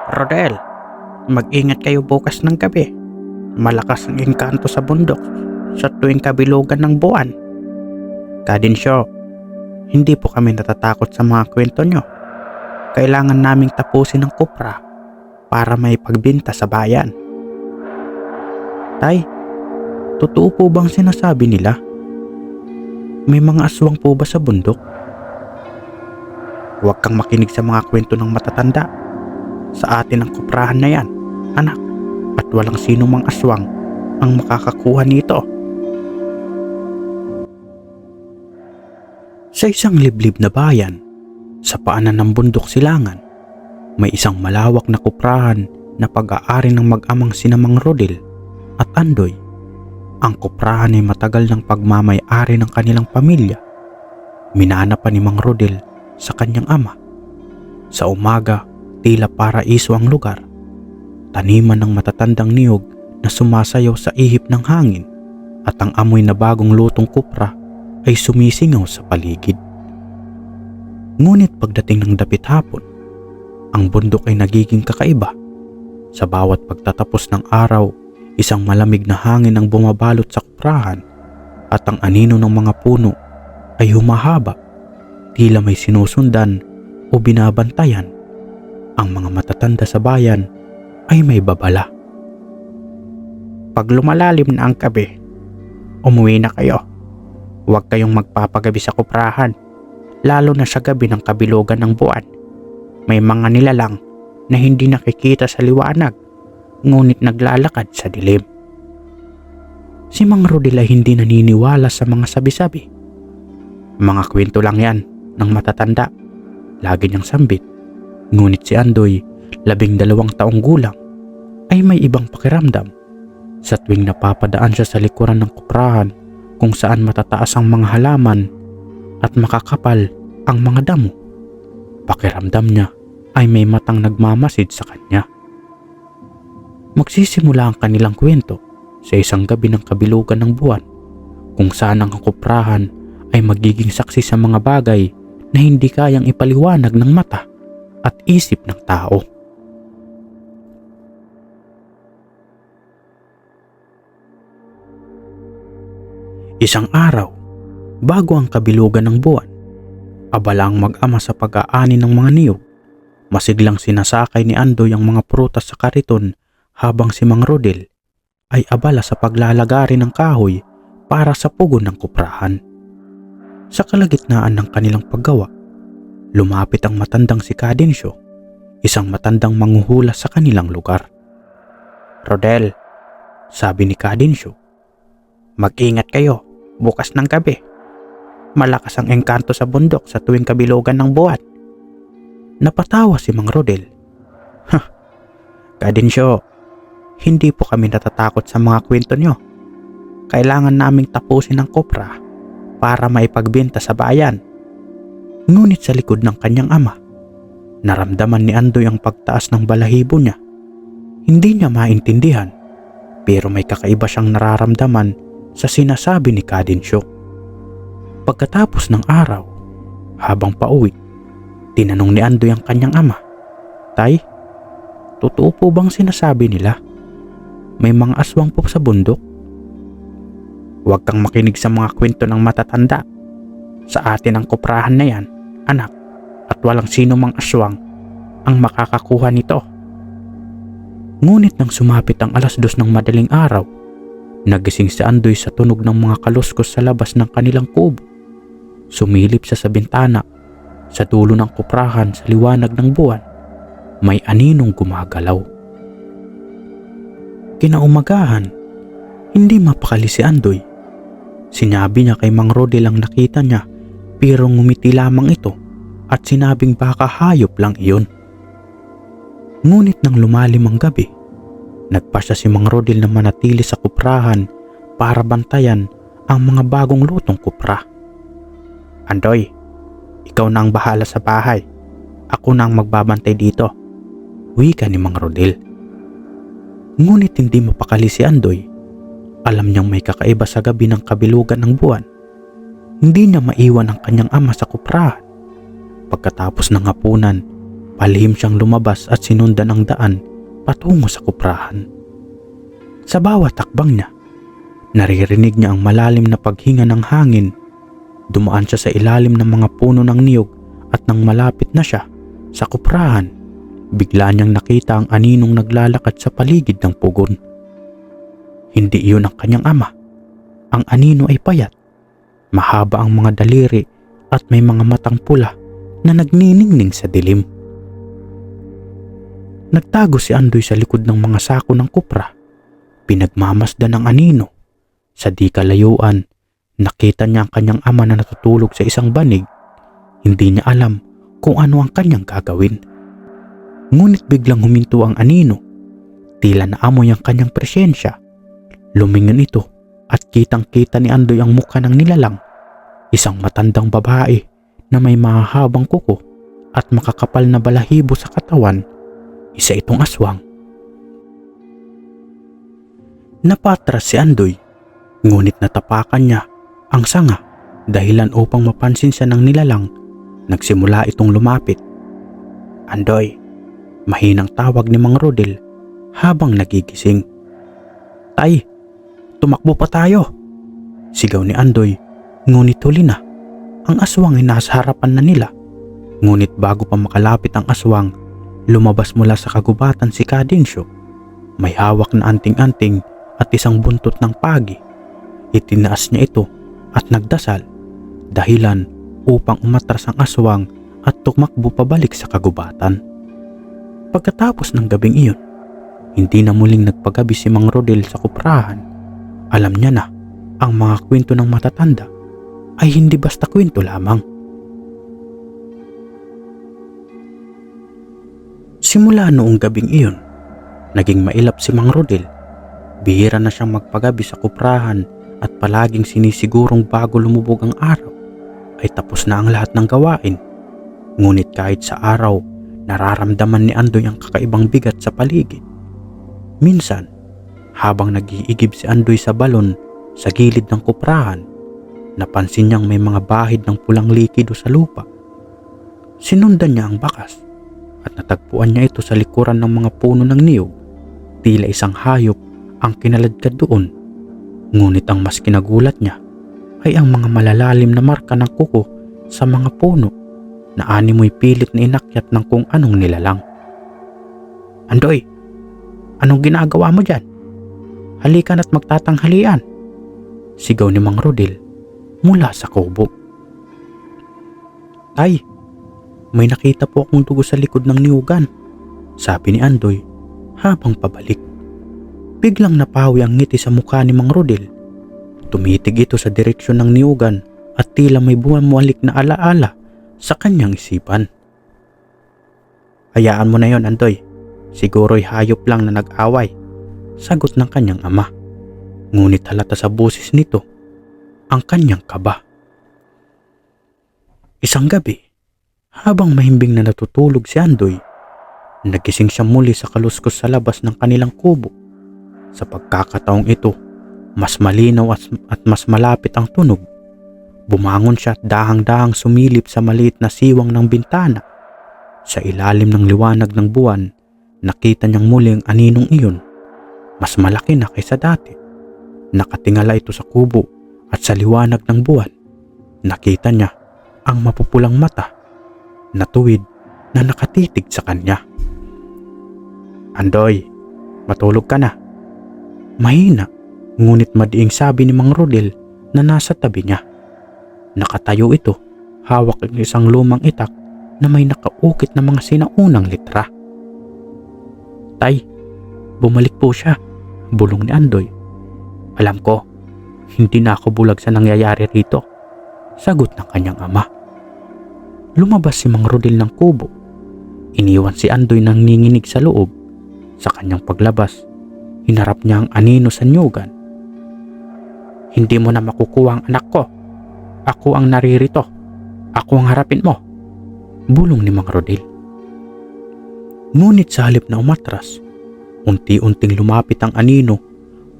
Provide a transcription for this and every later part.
Rodel, mag-ingat kayo bukas ng gabi. Malakas ang engkanto sa bundok sa tuwing kabilugan ng buwan. Kadensyo, hindi po kami natatakot sa mga kwento nyo. Kailangan naming tapusin ang kupra para may pagbinta sa bayan. Tay, totoo po bang sinasabi nila? May mga aswang po ba sa bundok? Huwag kang makinig sa mga kwento ng matatanda. Sa atin ang kuprahan na yan, anak, at walang sino mang aswang ang makakakuha nito. Sa isang liblib na bayan, sa paanan ng bundok silangan, may isang malawak na kuprahan na pag-aari ng mag-amang sina Mang Rodel at Andoy. Ang kuprahan ay matagal ng pagmamay-ari ng kanilang pamilya. Minana pa ni Mang Rodel sa kanyang ama. Sa umaga, tila paraiso ang lugar. Taniman ng matatandang niyog na sumasayaw sa ihip ng hangin at ang amoy na bagong lutong kupra ay sumisingaw sa paligid. Ngunit pagdating ng dapit hapon, ang bundok ay nagiging kakaiba. Sa bawat pagtatapos ng araw, isang malamig na hangin ang bumabalot sa kuprahan at ang anino ng mga puno ay humahaba, tila may sinusundan o binabantayan. Ang mga matatanda sa bayan ay may babala. Pag lumalalim na ang gabi, umuwi na kayo. Huwag kayong magpapagabi sa kuprahan, lalo na sa gabi ng kabilugan ng buwan. May mga nilalang na hindi nakikita sa liwanag, ngunit naglalakad sa dilim. Si Mang Rodel ay hindi naniniwala sa mga sabi-sabi. Mga kwento lang yan ng matatanda, lagi niyang sambit. Ngunit si Andoy, 12 taong gulang, ay may ibang pakiramdam. Sa tuwing napapadaan siya sa likuran ng kuprahan kung saan matataas ang mga halaman at makakapal ang mga damo, pakiramdam niya ay may matang nagmamasid sa kanya. Magsisimula ang kanilang kwento sa isang gabi ng kabilugan ng buwan kung saan ang kuprahan ay magiging saksi sa mga bagay na hindi kayang ipaliwanag ng mata at isip ng tao. Isang araw, bago ang kabilugan ng buwan, abala ang mag-ama sa pag-aani ng mga niyog. Masiglang sinasakay ni Andoy ang mga prutas sa kariton habang si Mang Rodel ay abala sa paglalagari ng kahoy para sa pugon ng kuprahan. Sa kalagitnaan ng kanilang paggawa, lumapit ang matandang si Kadensyo, isang matandang manghuhula sa kanilang lugar. Rodel, sabi ni Kadensyo, mag-ingat kayo bukas ng gabi. Malakas ang engkanto sa bundok sa tuwing kabilugan ng buwan. Napatawa si Mang Rodel. Kadensyo, hindi po kami natatakot sa mga kwento nyo. Kailangan naming tapusin ang kopra para maipagbenta sa bayan. Ngunit sa likod ng kanyang ama, naramdaman ni Andoy ang pagtaas ng balahibo niya. Hindi niya maintindihan, pero may kakaiba siyang nararamdaman sa sinasabi ni Kadensyo. Pagkatapos ng araw, habang pauwi, tinanong ni Andoy ang kanyang ama, Tay, totoo po bang sinasabi nila? May mga aswang po sa bundok? Huwag kang makinig sa mga kwento ng matatanda. Sa atin ang kuprahan na yan, anak, at walang sino mang aswang ang makakakuha nito. Ngunit nang sumapit ang 2:00 ng madaling araw, nagising si Andoy sa tunog ng mga kaluskos sa labas ng kanilang kubo. Sumilip siya sa bintana. Sa dulo ng kuprahan sa liwanag ng buwan, may aninong gumagalaw. Kinaumagahan, hindi mapakali si Andoy. Sinabi niya kay Mang Rodel ang nakita niya, pero ngumiti lamang ito at sinabing baka hayop lang iyon. Ngunit nang lumalim ang gabi, nagpasya si Mang Rodel na manatili sa kuprahan para bantayan ang mga bagong lutong kupra. Andoy, ikaw na ang bahala sa bahay. Ako na ang magbabantay dito, wika ni Mang Rodel. Ngunit hindi mapakali si Andoy. Alam niyang may kakaiba sa gabi ng kabilugan ng buwan. Hindi niya maiwan ang kanyang ama sa kuprahan. Pagkatapos ng hapunan, Palihim siyang lumabas at sinundan ang daan patungo sa kuprahan. Sa bawat takbang niya, naririnig niya ang malalim na paghinga ng hangin. Dumaan siya sa ilalim ng mga puno ng niyog at nang malapit na siya sa kuprahan, bigla niyang nakita ang aninong naglalakad sa paligid ng pugon. Hindi iyon ang kanyang ama. Ang anino ay payat, mahaba ang mga daliri at may mga matang pula na nagniningning sa dilim. Nagtago si Andoy sa likod ng mga sako ng kupra. Pinagmamasdan ng anino. Sa di kalayuan, nakita niya ang kanyang ama na natutulog sa isang banig. Hindi niya alam kung ano ang kanyang gagawin. Ngunit biglang huminto ang anino. Tila naamoy ang kanyang presensya. Lumingon ito at kitang-kita ni Andoy ang mukha ng nilalang. Isang matandang babae na may mahahabang kuko at makakapal na balahibo sa katawan. Isa itong aswang. Napatras si Andoy, ngunit natapakan niya ang sanga dahilan upang mapansin siya ng nilalang. Nagsimula itong lumapit. Andoy, mahinang tawag ni Mang Rodel habang nagigising. Tay, tumakbo pa tayo! Sigaw ni Andoy, ngunit huli na. Ang aswang ay nasa harapan na nila. Ngunit bago pa makalapit ang aswang, lumabas mula sa kagubatan si Kadensyo. May hawak na anting-anting at isang buntot ng pagi. Itinaas niya ito at nagdasal, dahilan upang umatras ang aswang at tumakbo pabalik sa kagubatan. Pagkatapos ng gabing iyon, hindi na muling nagpagabi si Mang Rodel sa kuprahan. Alam niya na ang mga kwento ng matatanda ay hindi basta kwento lamang. Simula noong gabing iyon, naging mailap si Mang Rodel. Bihira na siyang magpagabi sa kuprahan at palaging sinisigurong bago lumubog ang araw ay tapos na ang lahat ng gawain. Ngunit kahit sa araw, nararamdaman ni Andoy ang kakaibang bigat sa paligid. Minsan, habang nag-iigib si Andoy sa balon sa gilid ng kuprahan, napansin niyang may mga bahid ng pulang likido sa lupa. Sinundan niya ang bakas at natagpuan niya ito sa likuran ng mga puno ng niyog. Tila isang hayop ang kinaladkad doon. Ngunit ang mas kinagulat niya ay ang mga malalalim na marka ng kuko sa mga puno na animoy pilit na inakyat ng kung anong nilalang. Andoy, anong ginagawa mo dyan? Halika na't magtatanghalian! Sigaw ni Mang Rodel mula sa kubo. Tay, may nakita po akong dugo sa likod ng niyugan, sabi ni Andoy habang pabalik. Biglang napawi ang ngiti sa mukha ni Mang Rodel. Tumitig ito sa direksyon ng niyugan at tila may bumalik na alaala sa kanyang isipan. Hayaan mo na yon, Andoy. Siguro'y hayop lang na nag-away, sagot ng kanyang ama. Ngunit halata sa boses nito ang kanyang kaba. Isang gabi, habang mahimbing na natutulog si Andoy, nagising siya muli sa kaluskos sa labas ng kanilang kubo. Sa pagkakataong ito, mas malinaw at mas malapit ang tunog. Bumangon siya at dahang-dahang sumilip sa maliit na siwang ng bintana. Sa ilalim ng liwanag ng buwan, nakita niyang muli ang aninong iyon. Mas malaki na kaysa dati. Nakatingala ito sa kubo at sa liwanag ng buwan. Nakita niya ang mapupulang mata na tuwid na nakatitig sa kanya. Andoy, matulog ka na. Mahina, ngunit madiing sabi ni Mang Rodel na nasa tabi niya. Nakatayo ito, hawak ang isang lumang itak na may nakaukit na mga sinaunang litra. Tay, bumalik po siya, bulong ni Andoy. Alam ko, hindi na ako bulag sa nangyayari rito, sagot ng kanyang ama. Lumabas si Mang Rodel ng kubo. Iniwan si Andoy nang ninginig sa loob. Sa kanyang paglabas, hinarap niya ang anino sa niyugan. Hindi mo na makukuha ang anak ko. Ako ang naririto. Ako ang harapin mo, bulong ni Mang Rodel. Ngunit sa halip na umatras, unti-unting lumapit ang anino,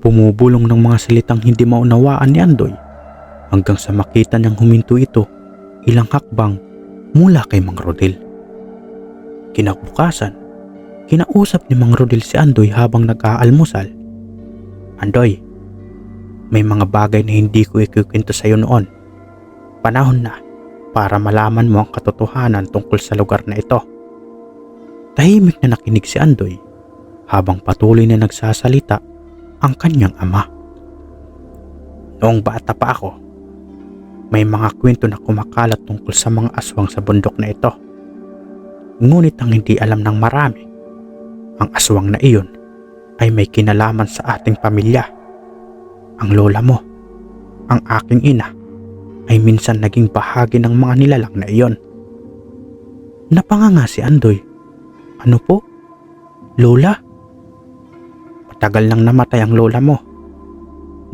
bumubulong ng mga salitang hindi maunawaan ni Andoy, hanggang sa makita niyang huminto ito ilang hakbang mula kay Mang Rodel. Kinabukasan, kinausap ni Mang Rodel si Andoy habang nag-aalmusal. Andoy, may mga bagay na hindi ko ikukwento sa iyo noon. Panahon na para malaman mo ang katotohanan tungkol sa lugar na ito. Tahimik na nakinig si Andoy habang patuloy na nagsasalita ang kanyang ama. Noong bata pa ako, may mga kwento na kumakalat tungkol sa mga aswang sa bundok na ito. Ngunit ang hindi alam ng marami, ang aswang na iyon ay may kinalaman sa ating pamilya. Ang lola mo, ang aking ina, ay minsan naging bahagi ng mga nilalang na iyon. Napanganga si Andoy. Ano po? Lola? Matagal nang namatay ang lola mo.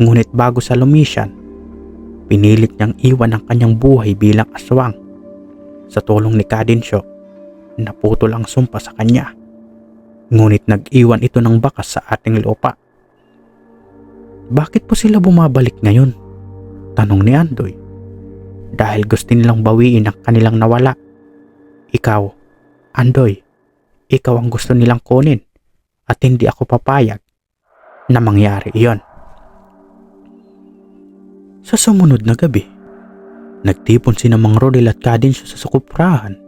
Ngunit bago sa lumisyan, pinilit niyang iwan ang kanyang buhay bilang aswang. Sa tulong ni Kadensyo, naputol ang sumpa sa kanya. Ngunit nag-iwan ito ng bakas sa ating lupa. Bakit po sila bumabalik ngayon? Tanong ni Andoy. Dahil gusto nilang bawiin ang kanilang nawala. Ikaw, Andoy, ikaw ang gusto nilang kunin at hindi ako papayag na mangyari iyon. Sa sumunod na gabi, nagtipon sina Mang Rodel at Kadensyo sa sukuprahan.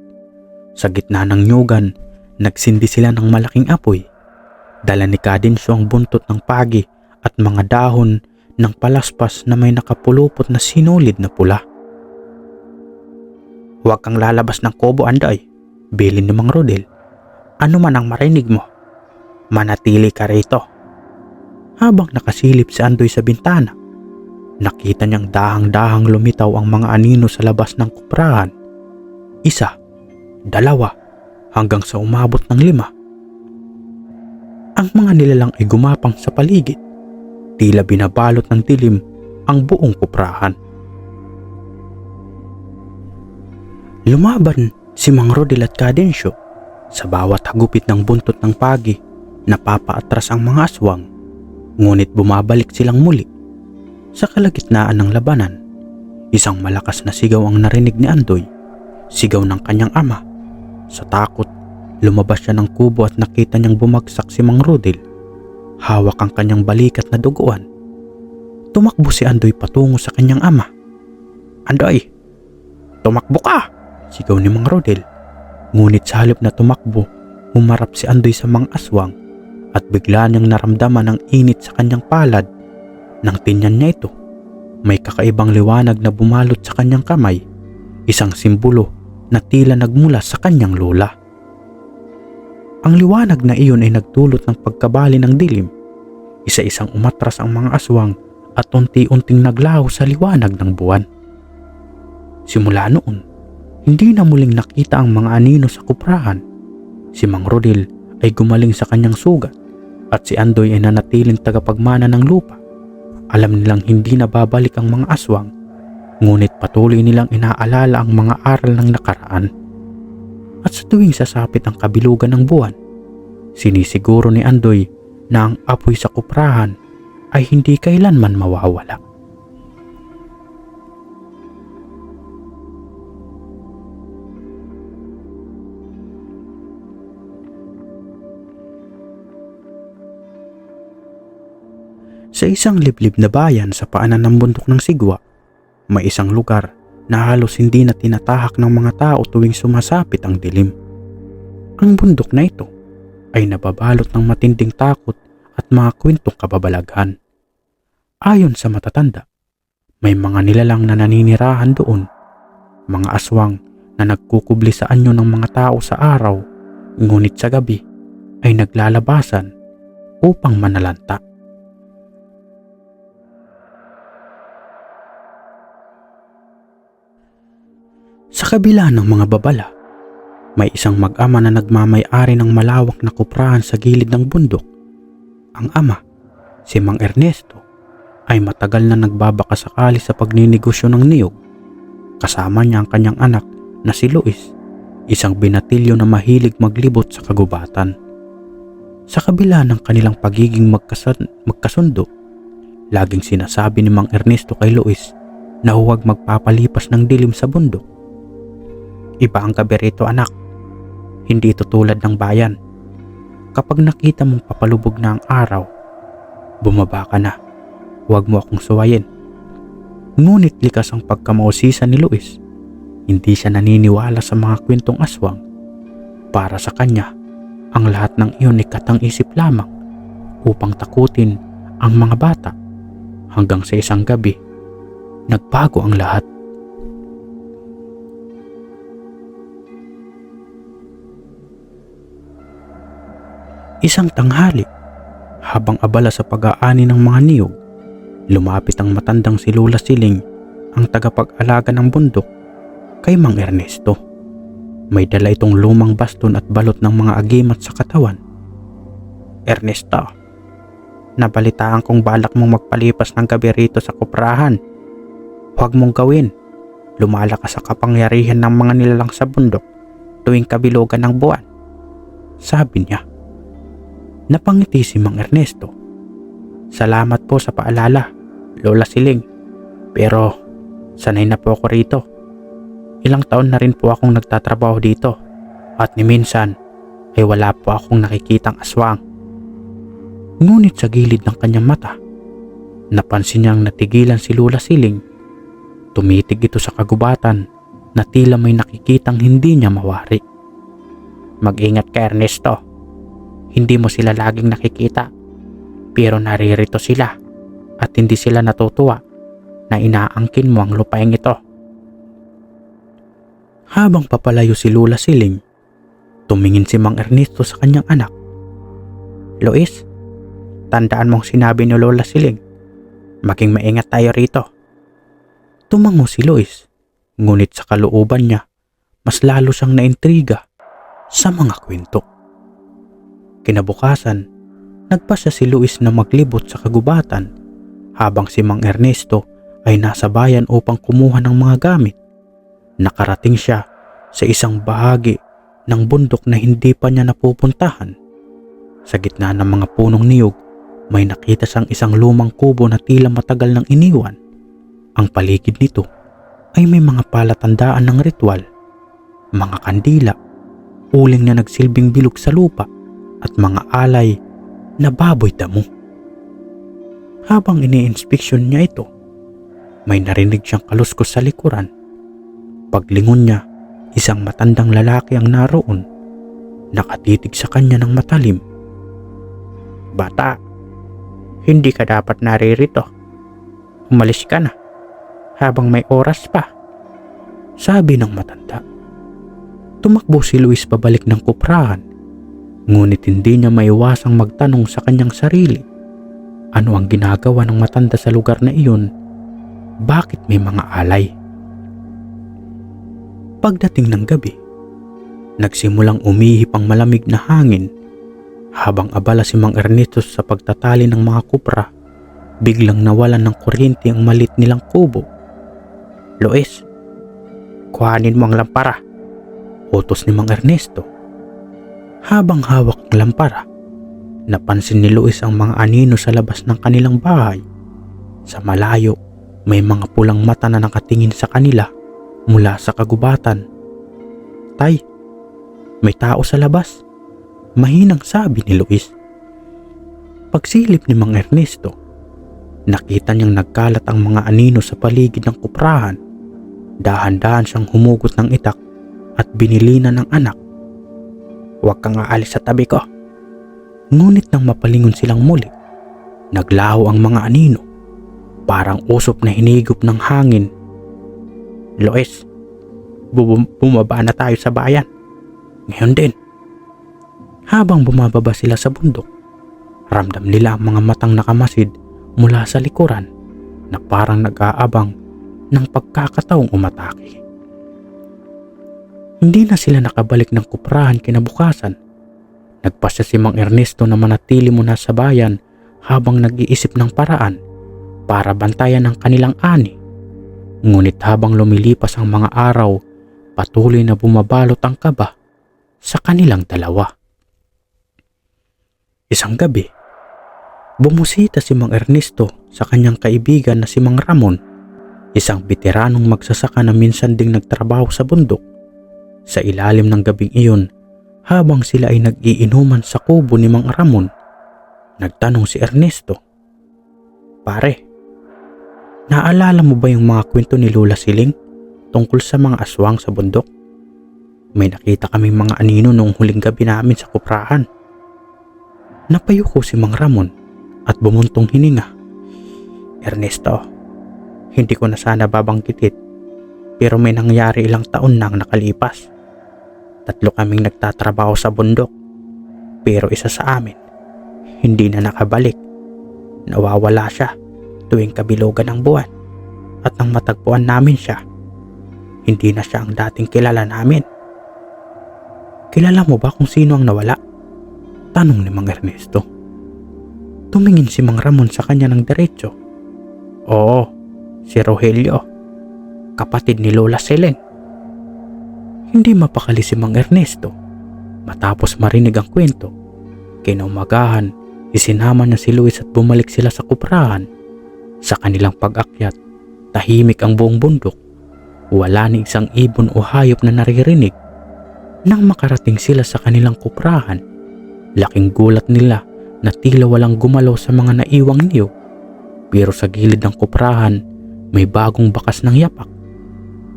Sa gitna ng nyugan, nagsindi sila ng malaking apoy. Dala ni Kadensyo ang buntot ng pagi at mga dahon ng palaspas na may nakapulupot na sinulid na pula. Huwag kang lalabas ng kubo, Andoy, bilin ni Mang Rodel. Ano man ang marinig mo, manatili ka rito. Habang nakasilip si Andoy sa bintana, nakita niyang dahang-dahang lumitaw ang mga anino sa labas ng kuprahan. Isa, dalawa, hanggang sa umabot ng 5. Ang mga nilalang ay gumapang sa paligid. Tila binabalot ng dilim ang buong kuprahan. Lumaban si Mang Rodel at Kadensyo. Sa bawat hagupit ng buntot ng pagi, napapaatras ang mga aswang. Ngunit bumabalik silang muli. Sa kalagitnaan ng labanan, isang malakas na sigaw ang narinig ni Andoy. Sigaw ng kanyang ama. Sa takot, lumabas siya ng kubo at nakita niyang bumagsak si Mang Rodel. Hawak ang kanyang balikat na duguan. Tumakbo si Andoy patungo sa kanyang ama. Andoy, tumakbo ka! Sigaw ni Mang Rodel. Ngunit sa halip na tumakbo, humarap si Andoy sa mga aswang at bigla niyang naramdaman ang init sa kanyang palad. Nang tingnan niya ito, may kakaibang liwanag na bumalot sa kanyang kamay, isang simbolo na tila nagmula sa kanyang lola. Ang liwanag na iyon ay nagdulot ng pagkabali ng dilim. Isa-isang umatras ang mga aswang at unti-unting naglaho sa liwanag ng buwan. Simula noon, hindi na muling nakita ang mga anino sa kuprahan. Si Mang Rodel ay gumaling sa kanyang sugat at si Andoy ay nanatiling tagapagmana ng lupa. Alam nilang hindi na babalik ang mga aswang, ngunit patuloy nilang inaalala ang mga aral ng nakaraan. At sa tuwing sasapit ang kabilugan ng buwan, sinisiguro ni Andoy na ang apoy sa kuprahan ay hindi kailanman mawawala. Sa isang liblib na bayan sa paanan ng bundok ng Sigwa, may isang lugar na halos hindi na tinatahak ng mga tao tuwing sumasapit ang dilim. Ang bundok na ito ay nababalot ng matinding takot at mga kwentong kababalaghan. Ayon sa matatanda, may mga nilalang na naninirahan doon, mga aswang na nagkukubli sa anyo ng mga tao sa araw, ngunit sa gabi ay naglalabasan upang manalanta. Sa kabila ng mga babala, may isang mag-ama na nagmamay-ari ng malawak na kuprahan sa gilid ng bundok. Ang ama, si Mang Ernesto, ay matagal na nagbabakasakali sa pagninegosyo ng niyog. Kasama niya ang kanyang anak na si Luis, isang binatilyo na mahilig maglibot sa kagubatan. Sa kabila ng kanilang pagiging magkasundo, laging sinasabi ni Mang Ernesto kay Luis na huwag magpapalipas ng dilim sa bundok. Iba ang gabi rito, anak. Hindi ito tulad ng bayan. Kapag nakita mong papalubog na ang araw, bumaba ka na. Huwag mo akong suwayin. Ngunit likas ang pagkamausisa ni Luis. Hindi siya naniniwala sa mga kwentong aswang. Para sa kanya, ang lahat ng iyon ay katang-isip lamang upang takutin ang mga bata. Hanggang sa isang gabi, nagbago ang lahat. Isang tanghali, habang abala sa pag-aani ng mga niyog, lumapit ang matandang si Lola Siling, ang tagapag-alaga ng bundok, kay Mang Ernesto. May dala itong lumang baston at balot ng mga agimat sa katawan. Ernesto, nabalitaan kong balak mong magpalipas ng gabi rito sa kuprahan. Huwag mong gawin. Lumalakas sa kapangyarihan ng mga nilalang sa bundok tuwing kabilugan ng buwan, sabi niya. Napangiti si Mang Ernesto. Salamat po sa paalala, Lola Siling. Pero sanay na po ako rito. Ilang taon na rin po akong nagtatrabaho dito at ni minsan ay wala po akong nakikitang aswang. Ngunit sa gilid ng kanyang mata, napansin niyang natigilan si Lola Siling. Tumitig ito sa kagubatan na tila may nakikitang hindi niya mawari. Mag-ingat ka, Ernesto. Hindi mo sila laging nakikita, pero naririto sila at hindi sila natutuwa na inaangkin mo ang lupaing ito. Habang papalayo si Lola Siling, tumingin si Mang Ernesto sa kanyang anak. Luis, tandaan mong sinabi ni Lola Siling, maging maingat tayo rito. Tumango si Luis, ngunit sa kalooban niya, mas lalo siyang naintriga sa mga kwento. Kinabukasan, nagpasya si Luis na maglibot sa kagubatan habang si Mang Ernesto ay nasa bayan upang kumuha ng mga gamit. Nakarating siya sa isang bahagi ng bundok na hindi pa niya napupuntahan. Sa gitna ng mga punong niyog, may nakita siyang isang lumang kubo na tila matagal nang iniwan. Ang paligid nito ay may mga palatandaan ng ritual, mga kandila, uling na nagsilbing bilog sa lupa, at mga alay na baboy damo. Habang ini-inspeksyon niya ito, may narinig siyang kaluskos sa likuran. Paglingon niya, isang matandang lalaki ang naroon, nakatitig sa kanya ng matalim. Bata, hindi ka dapat naririto. Umalis ka na habang may oras pa, sabi ng matanda. Tumakbo si Luis pabalik ng kuprahan, ngunit hindi niya maiwasang magtanong sa kanyang sarili. Ano ang ginagawa ng matanda sa lugar na iyon? Bakit may mga alay? Pagdating ng gabi, nagsimulang umihip ang malamig na hangin. Habang abala si Mang Ernesto sa pagtatali ng mga kupra, biglang nawalan ng kuryente ang malit nilang kubo. Luis, kuhanin mo ang lampara, utos ni Mang Ernesto. Habang hawak ang lampara, napansin ni Luis ang mga anino sa labas ng kanilang bahay. Sa malayo, may mga pulang mata na nakatingin sa kanila mula sa kagubatan. Tay, may tao sa labas, mahinang sabi ni Luis. Pagsilip ni Mang Ernesto, nakita niyang nagkalat ang mga anino sa paligid ng kuprahan. Dahan-dahan siyang humugot ng itak at binilinan ng anak. Huwag kang aalis sa tabi ko. Ngunit nang mapalingon silang muli, naglaho ang mga anino, parang usok na hinigop ng hangin. Luis, bumaba na tayo sa bayan. Ngayon din. Habang bumababa sila sa bundok, ramdam nila ang mga matang nakamasid mula sa likuran na parang nag-aabang ng pagkakataong umatake. Hindi na sila nakabalik ng kuprahan kinabukasan. Nagpasya si Mang Ernesto na manatili muna sa bayan habang nag-iisip ng paraan para bantayan ang kanilang ani. Ngunit habang lumilipas ang mga araw, patuloy na bumabalot ang kaba sa kanilang dalawa. Isang gabi, bumusita si Mang Ernesto sa kanyang kaibigan na si Mang Ramon, isang veteranong magsasaka na minsan ding nagtrabaho sa bundok. Sa ilalim ng gabing iyon, Habang sila ay nag-iinuman sa kubo ni Mang Ramon, nagtanong si Ernesto, "Pare, naalala mo ba yung mga kwento ni Lola Siling tungkol sa mga aswang sa bundok? May nakita kaming mga anino noong huling gabi namin sa kuprahan." Napayuko si Mang Ramon at bumuntong hininga. "Ernesto, hindi ko na sana babanggitin, pero may nangyari ilang taon nang nakalipas. 3 kaming nagtatrabaho sa bundok, pero isa sa amin hindi na nakabalik. Nawawala siya tuwing kabilugan ng buwan, at nang matagpuan namin siya, hindi na siya ang dating kilala namin." "Kilala mo ba kung sino ang nawala?" tanong ni Mang Ernesto. Tumingin si Mang Ramon sa kanya ng diretso. "Oo, si Rogelio, kapatid ni Lola Siling." Hindi mapakali si Mang Ernesto. Matapos marinig ang kwento, kinaumagahan, isinama niya si Luis at bumalik sila sa kuprahan. Sa kanilang pag-akyat, tahimik ang buong bundok. Wala ni isang ibon o hayop na naririnig. Nang makarating sila sa kanilang kuprahan, laking gulat nila na tila walang gumalaw sa mga naiwang niyo. Pero sa gilid ng kuprahan, may bagong bakas ng yapak.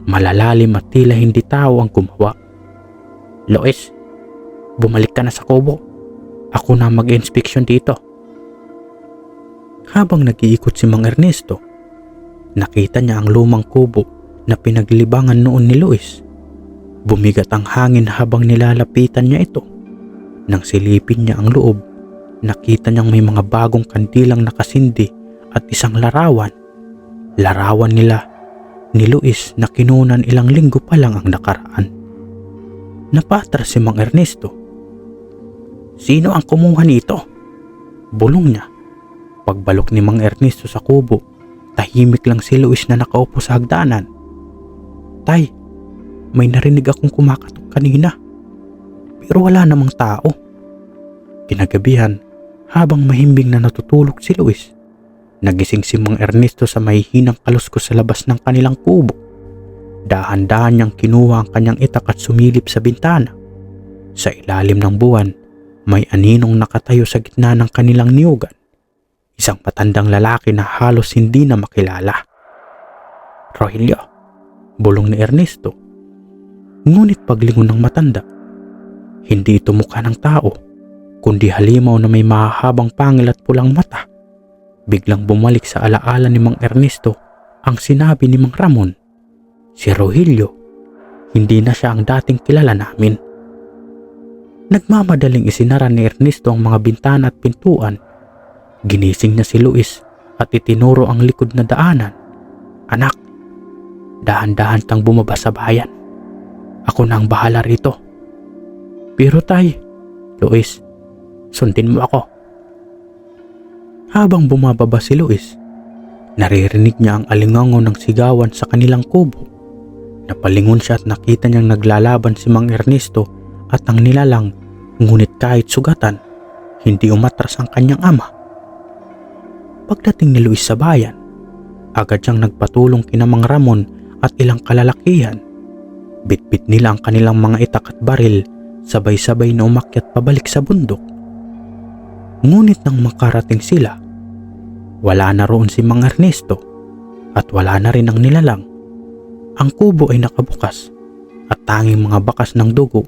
Malalalim at tila hindi tao ang gumawa. "Lois, bumalik ka na sa kubo. Ako na mag-inspeksyon dito." Habang nag-iikot si Mang Ernesto, nakita niya ang lumang kubo na pinaglibangan noon ni Luis. Bumigat ang hangin habang nilalapitan niya ito. Nang silipin niya ang loob, nakita niyang may mga bagong kandilang nakasindi at isang larawan. Larawan nila ni Luis na kinunan ilang linggo pa lang ang nakaraan. Napatras si Mang Ernesto. "Sino ang kumuha nito?" bulong niya. Pagbalok ni Mang Ernesto sa kubo, tahimik lang si Luis na nakaupo sa hagdanan. "Tay, may narinig akong kumakatok kanina, pero wala namang tao." Kinagabihan, habang mahimbing na natutulog si Luis, nagising si Mang Ernesto sa mahihinang kaluskos sa labas ng kanilang kubo. Dahan-dahan niyang kinuha ang kanyang itak at sumilip sa bintana. Sa ilalim ng buwan, may aninong nakatayo sa gitna ng kanilang niyugan. Isang matandang lalaki na halos hindi na makilala. "Rogelio," bulong ni Ernesto. Ngunit paglingon ng matanda, hindi ito mukha ng tao, kundi halimaw na may mahahabang pangil at pulang mata. Biglang bumalik sa alaala ni Mang Ernesto ang sinabi ni Mang Ramon. Si Rogelio, hindi na siya ang dating kilala namin. Nagmamadaling isinara ni Ernesto ang mga bintana at pintuan. Ginising niya si Luis at itinuro ang likod na daanan. "Anak, dahan-dahan kang bumaba sa bayan. Ako na ang bahala rito." "Pero tay," "Luis, sundin mo ako." Habang bumababa si Luis, naririnig niya ang alingangaw ng sigawan sa kanilang kubo. Napalingon siya at nakita niyang naglalaban si Mang Ernesto at ang nilalang, ngunit kahit sugatan, hindi umatras ang kanyang ama. Pagdating ni Luis sa bayan, agad siyang nagpatulong kina Mang Ramon at ilang kalalakihan. Bitbit nila ang kanilang mga itak at baril, sabay-sabay na umakyat pabalik sa bundok. Ngunit nang makarating sila, wala na roon si Mang Ernesto at wala na rin ang nilalang. Ang kubo ay nakabukas at tanging mga bakas ng dugo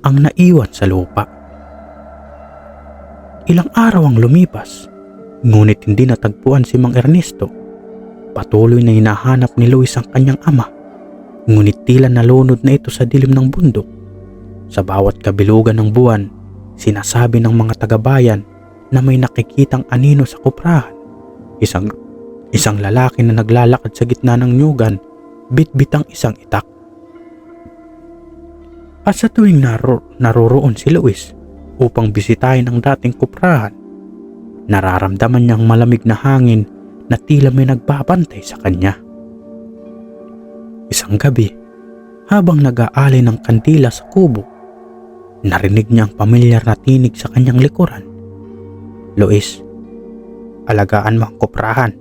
ang naiwan sa lupa. Ilang araw ang lumipas, ngunit hindi natagpuan si Mang Ernesto. Patuloy na hinahanap ni Luis ang kanyang ama, ngunit tila nalunod na ito sa dilim ng bundok. Sa bawat kabilugan ng buwan, sinasabi ng mga taga-bayan na may nakikitang anino sa kuprahan. Isang lalaki na naglalakad sa gitna ng nyugan, bitbit ang isang itak. At sa tuwing naroroon si Luis upang bisitahin ang dating kuprahan, nararamdaman niyang malamig na hangin na tila may nagbabantay sa kanya. Isang gabi, habang nag-aalay ng kandila sa kubo, narinig niya ang pamilyar na tinig sa kanyang likuran. "Luis, alagaan mo ang kuprahan."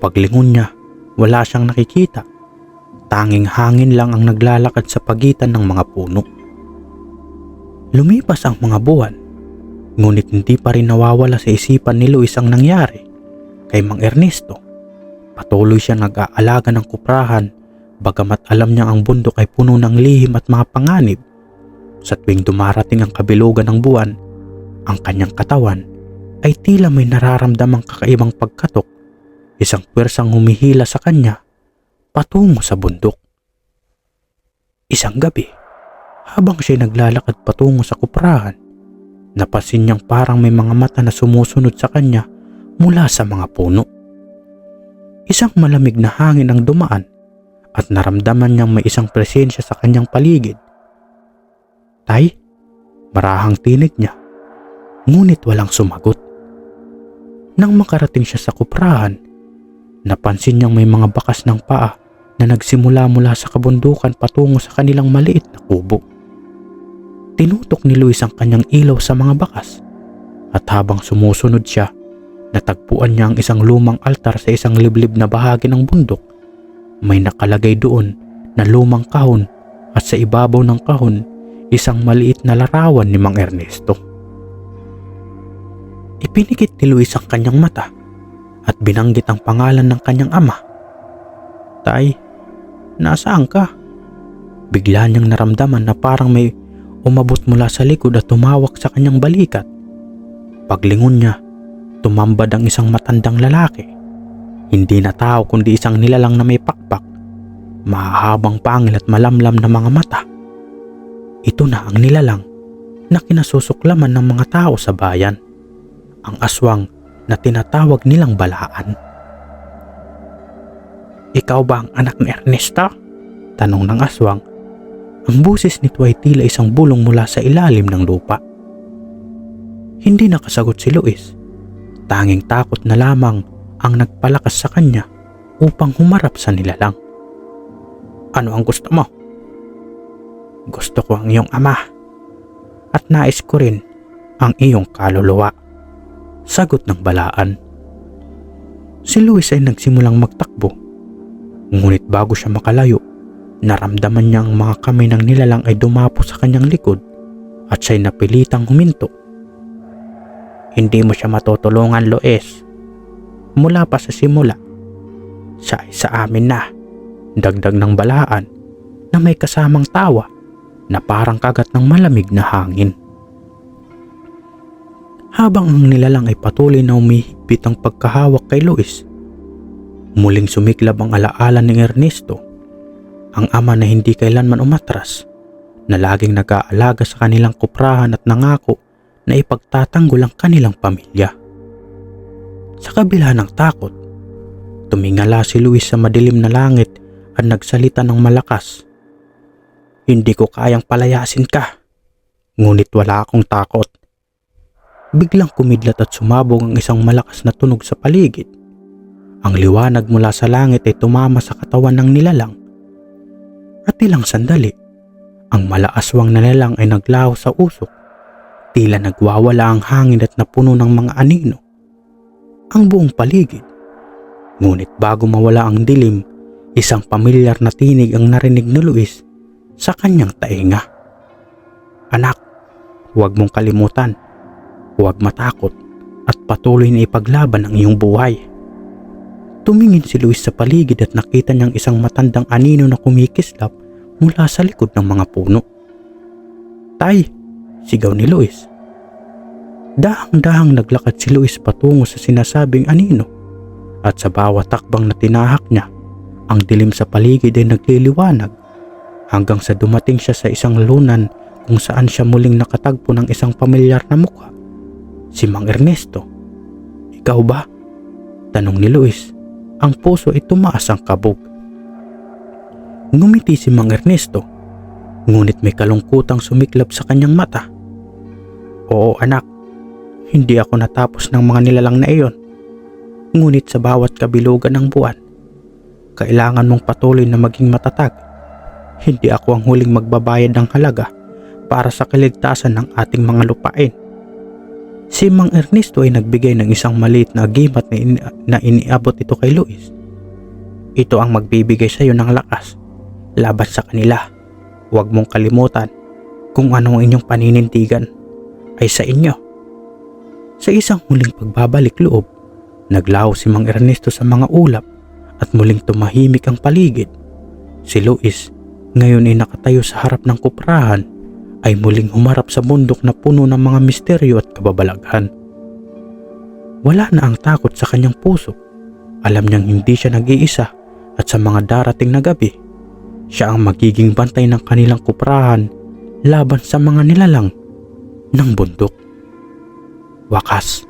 Paglingon niya, wala siyang nakikita. Tanging hangin lang ang naglalakad sa pagitan ng mga puno. Lumipas ang mga buwan, ngunit hindi pa rin nawawala sa isipan ni Luis ang nangyari kay Mang Ernesto. Patuloy siya nag-aalaga ng kuprahan bagamat alam niya ang bundok ay puno ng lihim at mga panganib. Sa tuwing dumarating ang kabilugan ng buwan, ang kanyang katawan ay tila may nararamdamang kakaibang pagkatok, isang pwersang humihila sa kanya patungo sa bundok. Isang gabi, habang siya naglalakad patungo sa kuprahan, napansin niyang parang may mga mata na sumusunod sa kanya mula sa mga puno. Isang malamig na hangin ang dumaan at naramdaman niyang may isang presensya sa kanyang paligid. "Tay?" marahang tinig niya, ngunit walang sumagot. Nang makarating siya sa kuprahan, napansin niyang may mga bakas ng paa na nagsimula mula sa kabundukan patungo sa kanilang maliit na kubo. Tinutok ni Luis ang kanyang ilaw sa mga bakas at habang sumusunod siya, natagpuan niya ang isang lumang altar sa isang liblib na bahagi ng bundok. May nakalagay doon na lumang kahon at sa ibabaw ng kahon, isang maliit na larawan ni Mang Ernesto. Ipinikit ni Luis ang kanyang mata at binanggit ang pangalan ng kanyang ama. "Tay, nasaan ka?" Bigla niyang naramdaman na parang may umabot mula sa likod at tumawak sa kanyang balikat. Paglingon niya, tumambad ang isang matandang lalaki. Hindi na tao kundi isang nilalang na may pakpak, mahahabang pangil at malamlam na mga mata. Ito na ang nilalang na kinasusuklaman ng mga tao sa bayan, ang aswang na tinatawag nilang Balaan. "Ikaw ba ang anak ni Ernesto?" tanong ng aswang. Ang boses nito ay tila isang bulong mula sa ilalim ng lupa. Hindi nakasagot si Luis. Tanging takot na lamang ang nagpalakas sa kanya upang humarap sa nilalang. "Ano ang gusto mo?" "Gusto ko ang iyong ama at nais ko rin ang iyong kaluluwa," sagot ng Balaan. Si Luis ay nagsimulang magtakbo, ngunit bago siya makalayo, naramdaman niya ang mga kamay ng nilalang ay dumapo sa kanyang likod at siya'y napilitang huminto. "Hindi mo siya matutulungan, Luis. Mula pa sa simula, siya ay sa amin na," dagdag ng Balaan na may kasamang tawa na parang kagat ng malamig na hangin. Habang ang nilalang ay patuloy na umihigpit ang pagkahawak kay Luis, muling sumiklab ang alaala ni Ernesto, ang ama na hindi kailanman umatras, na laging nag-aalaga sa kanilang kuprahan at nangako na ipagtatanggol ang kanilang pamilya. Sa kabila ng takot, tumingala si Luis sa madilim na langit at nagsalita ng malakas. "Hindi ko kayang palayasin ka, ngunit wala akong takot." Biglang kumidlat at sumabog ang isang malakas na tunog sa paligid. Ang liwanag mula sa langit ay tumama sa katawan ng nilalang. At ilang sandali, ang malaaswang na nilalang ay naglaho sa usok. Tila nagwawala ang hangin at napuno ng mga anino ang buong paligid. Ngunit bago mawala ang dilim, isang pamilyar na tinig ang narinig ni Luis sa kanyang tainga. "Anak, huwag mong kalimutan. Huwag matakot at patuloy na ipaglaban ang iyong buhay." Tumingin si Luis sa paligid at nakita niyang isang matandang anino na kumikislap mula sa likod ng mga puno. "Tay!" sigaw ni Luis. Dahang-dahang naglakad si Luis patungo sa sinasabing anino at sa bawat takbang na tinahak niya, ang dilim sa paligid ay nagliliwanag hanggang sa dumating siya sa isang lunan kung saan siya muling nakatagpo ng isang pamilyar na mukha. Si Mang Ernesto. "Ikaw ba?" tanong ni Luis. Ang puso ay tumaas ang kabog. Ngumiti si Mang Ernesto, ngunit may kalungkutang sumiklab sa kanyang mata. "Oo anak, hindi ako natapos ng mga nilalang na iyon. Ngunit sa bawat kabilugan ng buwan, kailangan mong patuloy na maging matatag. Hindi ako ang huling magbabayad ng halaga para sa kaligtasan ng ating mga lupain." Si Mang Ernesto ay nagbigay ng isang maliit na agimat na iniabot ito kay Luis. "Ito ang magbibigay sa iyo ng lakas laban sa kanila. Huwag mong kalimutan, kung ano ang inyong paninindigan ay sa inyo. Sa isang huling pagbabalik loob, naglaho si Mang Ernesto sa mga ulap at muling tumahimik ang paligid. Si Luis, ngayon ay nakatayo sa harap ng kuprahan, ay muling humarap sa bundok na puno ng mga misteryo at kababalaghan. Wala na ang takot sa kanyang puso. Alam niyang hindi siya nag-iisa at sa mga darating na gabi, siya ang magiging bantay ng kanilang kuprahan laban sa mga nilalang ng bundok. Wakas,